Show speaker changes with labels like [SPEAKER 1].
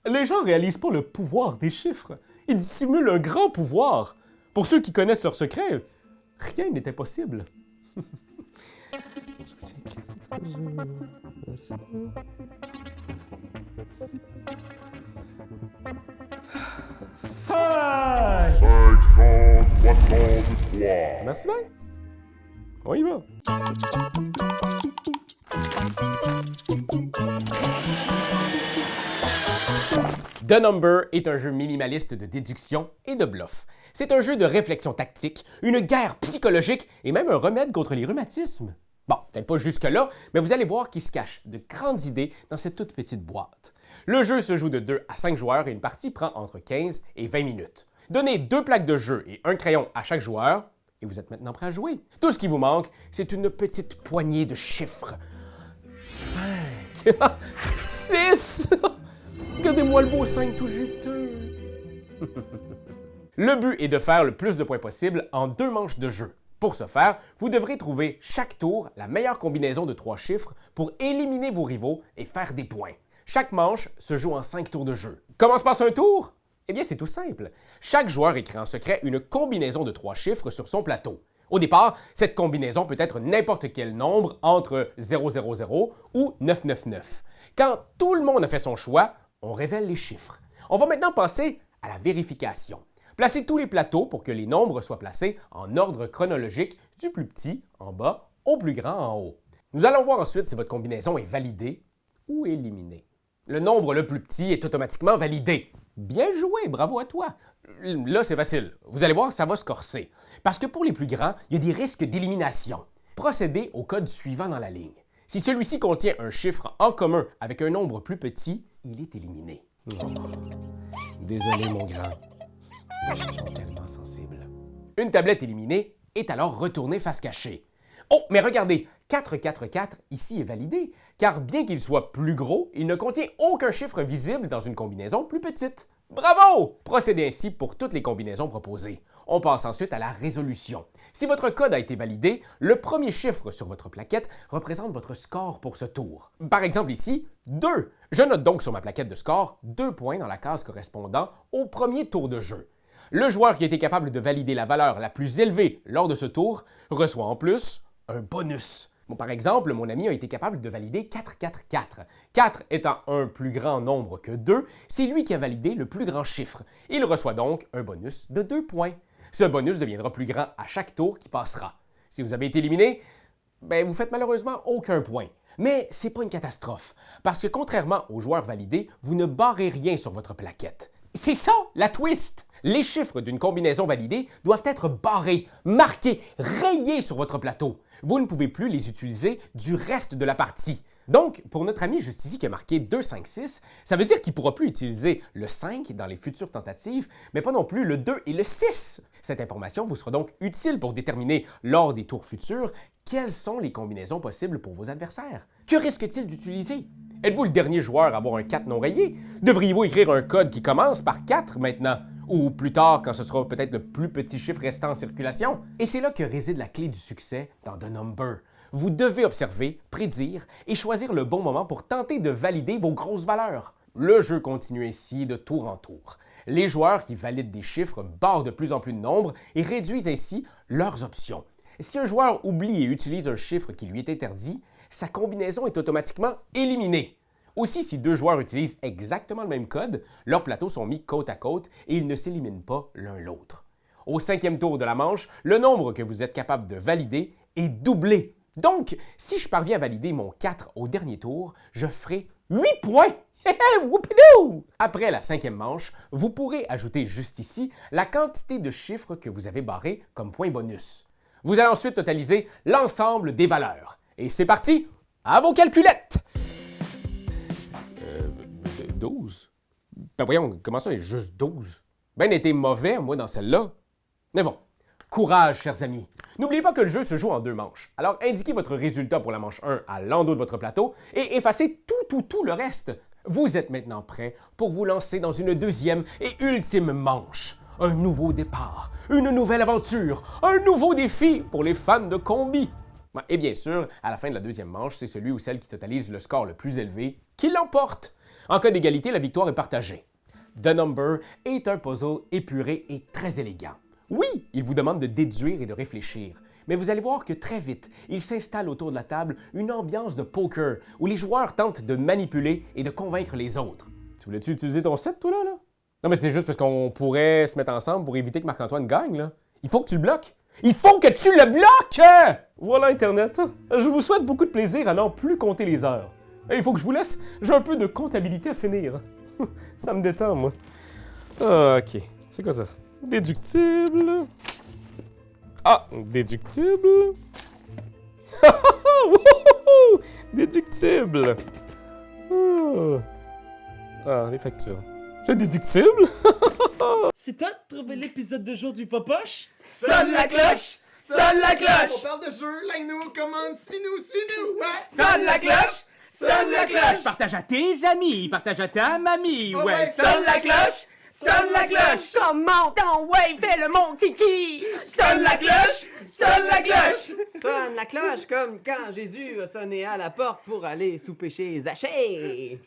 [SPEAKER 1] Les gens réalisent pas le pouvoir des chiffres. Ils dissimulent un grand pouvoir. Pour ceux qui connaissent leur secret, rien n'était possible. Cinq!
[SPEAKER 2] 563.
[SPEAKER 1] Merci bien. On y va. The Number est un jeu minimaliste de déduction et de bluff. C'est un jeu de réflexion tactique, une guerre psychologique et même un remède contre les rhumatismes. Bon, peut-être pas jusque-là, mais vous allez voir qu'il se cache de grandes idées dans cette toute petite boîte. Le jeu se joue de 2 à 5 joueurs et une partie prend entre 15 et 20 minutes. Donnez 2 plaques de jeu et un crayon à chaque joueur et vous êtes maintenant prêt à jouer. Tout ce qui vous manque, c'est une petite poignée de chiffres. 5, 6, regardez-moi le beau 5 tout juteux. Le but est de faire le plus de points possible en 2 manches de jeu. Pour ce faire, vous devrez trouver chaque tour la meilleure combinaison de 3 chiffres pour éliminer vos rivaux et faire des points. Chaque manche se joue en 5 tours de jeu. Comment se passe un tour? Eh bien, c'est tout simple. Chaque joueur écrit en secret une combinaison de 3 chiffres sur son plateau. Au départ, cette combinaison peut être n'importe quel nombre entre 000 ou 999. Quand tout le monde a fait son choix, on révèle les chiffres. On va maintenant passer à la vérification. Placez tous les plateaux pour que les nombres soient placés en ordre chronologique du plus petit en bas au plus grand en haut. Nous allons voir ensuite si votre combinaison est validée ou éliminée. Le nombre le plus petit est automatiquement validé. Bien joué, bravo à toi. Là, c'est facile. Vous allez voir, ça va se corser. Parce que pour les plus grands, il y a des risques d'élimination. Procédez au code suivant dans la ligne. Si celui-ci contient un chiffre en commun avec un nombre plus petit, il est éliminé. Oh. Désolé, mon grand. Ils sont tellement sensibles. Une tablette éliminée est alors retournée face cachée. Oh, mais regardez, 444 ici est validé, car bien qu'il soit plus gros, il ne contient aucun chiffre visible dans une combinaison plus petite. Bravo! Procédez ainsi pour toutes les combinaisons proposées. On passe ensuite à la résolution. Si votre code a été validé, le premier chiffre sur votre plaquette représente votre score pour ce tour. Par exemple ici, 2. Je note donc sur ma plaquette de score 2 points dans la case correspondant au premier tour de jeu. Le joueur qui a été capable de valider la valeur la plus élevée lors de ce tour reçoit en plus un bonus. Bon, par exemple, mon ami a été capable de valider 444. 4 étant un plus grand nombre que 2, c'est lui qui a validé le plus grand chiffre. Il reçoit donc un bonus de 2 points. Ce bonus deviendra plus grand à chaque tour qui passera. Si vous avez été éliminé, vous faites malheureusement aucun point. Mais c'est pas une catastrophe, parce que contrairement aux joueurs validés, vous ne barrez rien sur votre plaquette. C'est ça, la twist! Les chiffres d'une combinaison validée doivent être barrés, marqués, rayés sur votre plateau. Vous ne pouvez plus les utiliser du reste de la partie. Donc, pour notre ami juste ici qui a marqué 256, ça veut dire qu'il ne pourra plus utiliser le 5 dans les futures tentatives, mais pas non plus le 2 et le 6. Cette information vous sera donc utile pour déterminer, lors des tours futurs, quelles sont les combinaisons possibles pour vos adversaires. Que risque-t-il d'utiliser? Êtes-vous le dernier joueur à avoir un 4 non rayé? Devriez-vous écrire un code qui commence par 4 maintenant? Ou plus tard, quand ce sera peut-être le plus petit chiffre restant en circulation? Et c'est là que réside la clé du succès dans The Number. Vous devez observer, prédire et choisir le bon moment pour tenter de valider vos grosses valeurs. Le jeu continue ainsi de tour en tour. Les joueurs qui valident des chiffres barrent de plus en plus de nombres et réduisent ainsi leurs options. Si un joueur oublie et utilise un chiffre qui lui est interdit, sa combinaison est automatiquement éliminée. Aussi, si 2 joueurs utilisent exactement le même code, leurs plateaux sont mis côte à côte et ils ne s'éliminent pas l'un l'autre. Au 5e tour de la manche, le nombre que vous êtes capable de valider est doublé. Donc, si je parviens à valider mon 4 au dernier tour, je ferai 8 points! Whoopidoo! Après la 5e manche, vous pourrez ajouter juste ici la quantité de chiffres que vous avez barrés comme point bonus. Vous allez ensuite totaliser l'ensemble des valeurs. Et c'est parti, à vos calculettes! 12? Voyons, comment ça est juste 12? Ben été mauvais, moi, dans celle-là. Mais bon, courage, chers amis. N'oubliez pas que le jeu se joue en 2 manches. Alors, indiquez votre résultat pour la manche 1 à l'endos de votre plateau et effacez tout le reste. Vous êtes maintenant prêts pour vous lancer dans une deuxième et ultime manche. Un nouveau départ, une nouvelle aventure, un nouveau défi pour les fans de combi. Et bien sûr, à la fin de la deuxième manche, c'est celui ou celle qui totalise le score le plus élevé qui l'emporte. En cas d'égalité, la victoire est partagée. The Number est un puzzle épuré et très élégant. Oui, il vous demande de déduire et de réfléchir, mais vous allez voir que très vite, il s'installe autour de la table une ambiance de poker où les joueurs tentent de manipuler et de convaincre les autres. Tu voulais-tu utiliser ton set, toi, là? Non, mais c'est juste parce qu'on pourrait se mettre ensemble pour éviter que Marc-Antoine gagne, là. Il faut que tu le bloques. Il faut que tu le bloques! Voilà Internet. Je vous souhaite beaucoup de plaisir à n'en plus compter les heures. Il faut que je vous laisse. J'ai un peu de comptabilité à finir. Ça me détend, moi. Ah, OK. C'est quoi ça? Déductible. Ah, déductible. Déductible. Ah, les factures. C'est déductible?
[SPEAKER 2] C'est toi de trouver l'épisode de jour du Popoche?
[SPEAKER 1] Sonne la cloche! Sonne la
[SPEAKER 3] On
[SPEAKER 1] cloche!
[SPEAKER 3] parle de jeu, like-nous, commande, suis-nous, ouais!
[SPEAKER 1] Sonne la cloche! Sonne la cloche! Partage à tes amis, partage à ta mamie, ouais! Sonne la cloche! Sonne la cloche!
[SPEAKER 4] Comment ton wave fait le mon titi?
[SPEAKER 1] Sonne la cloche! Sonne la cloche!
[SPEAKER 2] Sonne la cloche comme quand Jésus a sonné à la porte pour aller souper chez Zachée.